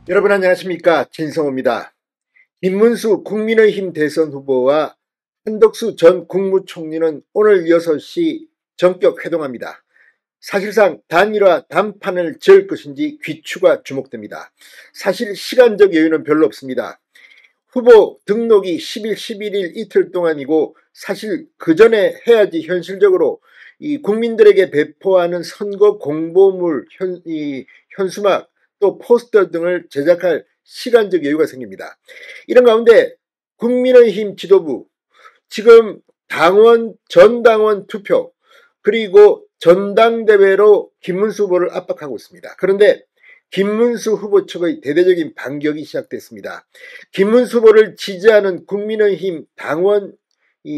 여러분 안녕하십니까, 진성호입니다. 김문수 국민의힘 대선 후보와 한덕수 전 국무총리는 오늘 6시 전격 회동합니다. 사실상 단일화 단판을 지을 것인지 귀추가 주목됩니다. 사실 시간적 여유는 별로 없습니다. 후보 등록이 10일, 11일 이틀 동안이고, 사실 그 전에 해야지 현실적으로 이 국민들에게 배포하는 선거 공보물, 현수막, 또 포스터 등을 제작할 시간적 여유가 생깁니다. 이런 가운데 국민의힘 지도부, 지금 당원, 전당원 투표, 그리고 전당대회로 김문수 후보를 압박하고 있습니다. 그런데 김문수 후보 측의 대대적인 반격이 시작됐습니다. 김문수 후보를 지지하는 국민의힘 당원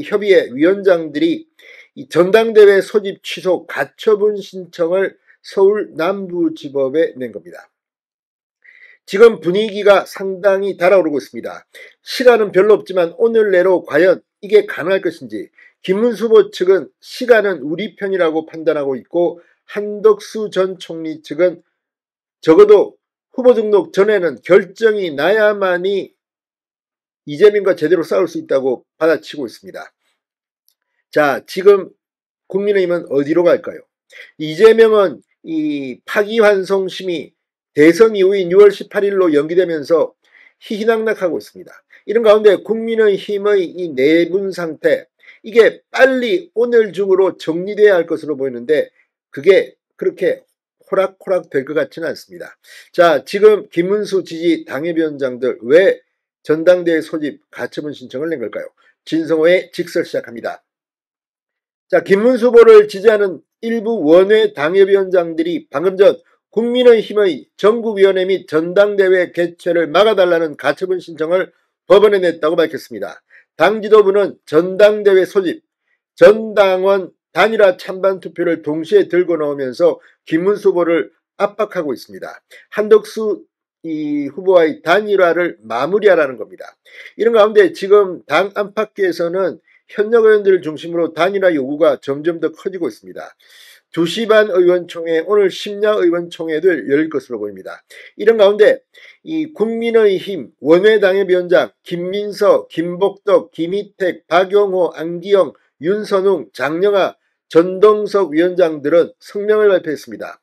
협의회 위원장들이 이 전당대회 소집 취소 가처분 신청을 서울 남부지법에 낸 겁니다. 지금 분위기가 상당히 달아오르고 있습니다. 시간은 별로 없지만 오늘 내로 과연 이게 가능할 것인지, 김문수 후보 측은 시간은 우리 편이라고 판단하고 있고, 한덕수 전 총리 측은 적어도 후보 등록 전에는 결정이 나야만이 이재명과 제대로 싸울 수 있다고 받아치고 있습니다. 자, 지금 국민의힘은 어디로 갈까요? 이재명은 이 파기환송심이 대선 이후인 6월 18일로 연기되면서 희희낙낙하고 있습니다. 이런 가운데 국민의힘의 이 내분 상태, 이게 빨리 오늘 중으로 정리돼야 할 것으로 보이는데 그게 그렇게 호락호락 될 것 같지는 않습니다. 자, 지금 김문수 지지 당협위원장들 왜 전당대회 소집 가처분 신청을 낸 걸까요? 진성호의 직설 시작합니다. 자, 김문수 후보를 지지하는 일부 원외 당협위원장들이 방금 전 국민의힘의 전국위원회 및 전당대회 개최를 막아달라는 가처분 신청을 법원에 냈다고 밝혔습니다. 당 지도부는 전당대회 소집, 전당원 단일화 찬반 투표를 동시에 들고 나오면서 김문수 후보를 압박하고 있습니다. 한덕수 후보와의 단일화를 마무리하라는 겁니다. 이런 가운데 지금 당 안팎에서는 현역 의원들을 중심으로 단일화 요구가 점점 더 커지고 있습니다. 2시 반 의원총회, 오늘 심야 의원총회도 열릴 것으로 보입니다. 이런 가운데 이 국민의힘 원외당협위원장 김민석, 김복덕, 김희택, 박용호, 안기영, 윤선웅, 장영하, 전동석 위원장들은 성명을 발표했습니다.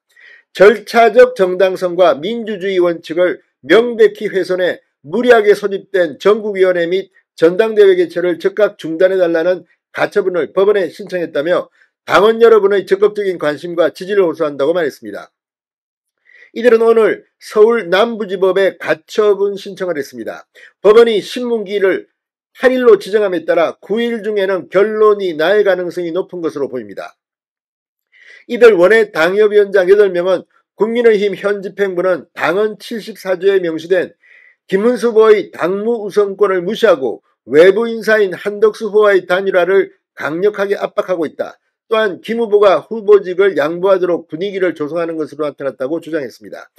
절차적 정당성과 민주주의 원칙을 명백히 훼손해 무리하게 소집된 전국위원회 및 전당대회 개최를 즉각 중단해달라는 가처분을 법원에 신청했다며 당원 여러분의 적극적인 관심과 지지를 호소한다고 말했습니다. 이들은 오늘 서울 남부지법에 가처분 신청을 했습니다. 법원이 신문기일을 8일로 지정함에 따라 9일 중에는 결론이 날 가능성이 높은 것으로 보입니다. 이들 원외 당협위원장 8명은 국민의힘 현 집행부는 당헌 74조에 명시된 김문수 후보의 당무 우선권을 무시하고 외부 인사인 한덕수 후보와의 단일화를 강력하게 압박하고 있다. 또한 김 후보가 후보직을 양보하도록 분위기를 조성하는 것으로 나타났다고 주장했습니다.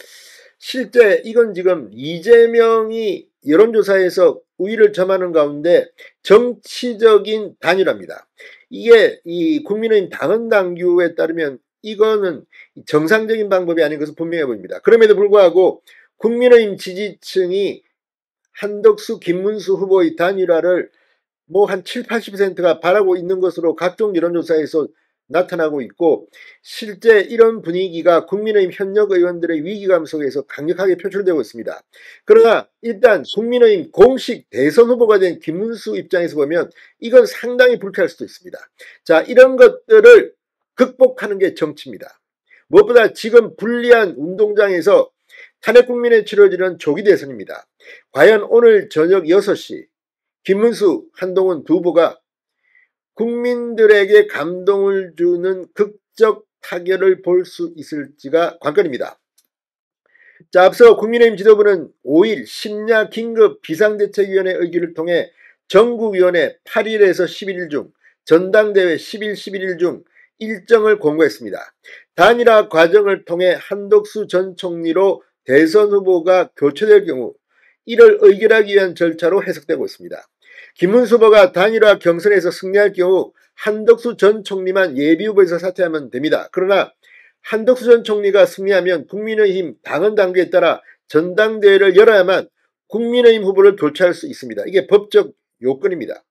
실제 이건 지금 이재명이 여론조사에서 우위를 점하는 가운데 정치적인 단일화입니다. 이게 이 국민의힘 당헌 당규에 따르면 이거는 정상적인 방법이 아닌 것은 분명해 보입니다. 그럼에도 불구하고 국민의힘 지지층이 한덕수, 김문수 후보의 단일화를 뭐 한 7, 80%가 바라고 있는 것으로 각종 여론조사에서 나타나고 있고, 실제 이런 분위기가 국민의힘 현역 의원들의 위기감 속에서 강력하게 표출되고 있습니다. 그러나 일단 국민의힘 공식 대선 후보가 된 김문수 입장에서 보면 이건 상당히 불쾌할 수도 있습니다. 자, 이런 것들을 극복하는 게 정치입니다. 무엇보다 지금 불리한 운동장에서 탄핵 국민에 치러지는 조기 대선입니다. 과연 오늘 저녁 6시 김문수, 한동훈 두 후보가 국민들에게 감동을 주는 극적 타결을 볼 수 있을지가 관건입니다. 자, 앞서 국민의힘 지도부는 5일 심야 긴급 비상대책위원회 의결을 통해 전국위원회 8일에서 11일 중, 전당대회 10일, 11일 중 일정을 공고했습니다. 단일화 과정을 통해 한덕수 전 총리로 대선 후보가 교체될 경우 이를 의결하기 위한 절차로 해석되고 있습니다. 김문수 후보가 단일화 경선에서 승리할 경우 한덕수 전 총리만 예비후보에서 사퇴하면 됩니다. 그러나 한덕수 전 총리가 승리하면 국민의힘 당헌 당규에 따라 전당대회를 열어야만 국민의힘 후보를 교체할 수 있습니다. 이게 법적 요건입니다.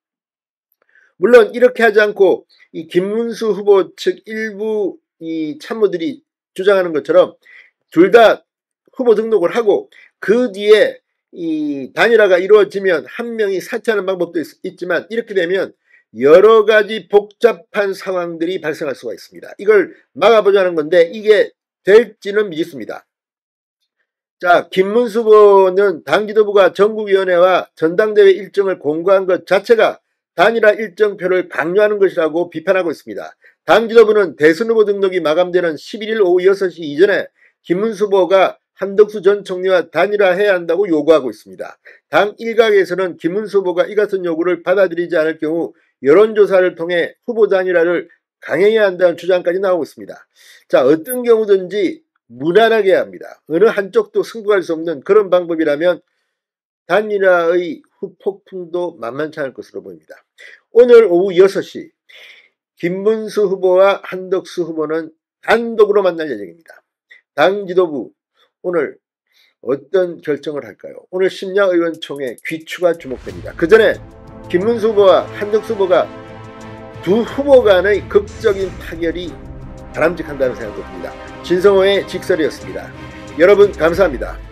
물론 이렇게 하지 않고 이 김문수 후보 측 일부 이 참모들이 주장하는 것처럼 둘 다 후보 등록을 하고 그 뒤에 이 단일화가 이루어지면 한 명이 사퇴하는 방법도 있지만 이렇게 되면 여러 가지 복잡한 상황들이 발생할 수가 있습니다. 이걸 막아보자는 건데 이게 될지는 미지수입니다. 자, 김문수 후보는 당지도부가 전국위원회와 전당대회 일정을 공고한 것 자체가 단일화 일정표를 강요하는 것이라고 비판하고 있습니다. 당지도부는 대선 후보 등록이 마감되는 11일 오후 6시 이전에 김문수 후보가 한덕수 전 총리와 단일화해야 한다고 요구하고 있습니다. 당 일각에서는 김문수 후보가 이 같은 요구를 받아들이지 않을 경우 여론조사를 통해 후보 단일화를 강행해야 한다는 주장까지 나오고 있습니다. 자, 어떤 경우든지 무난하게 해야 합니다. 어느 한쪽도 승부할 수 없는 그런 방법이라면 단일화의 후폭풍도 만만치 않을 것으로 보입니다. 오늘 오후 6시 김문수 후보와 한덕수 후보는 단독으로 만날 예정입니다. 당 지도부 오늘 어떤 결정을 할까요? 오늘 심야의원총회 귀추가 주목됩니다. 그 전에 김문수 후보와 한덕수 후보가 두 후보 간의 극적인 타결이 바람직한다는 생각도 듭니다. 진성호의 직설이었습니다. 여러분 감사합니다.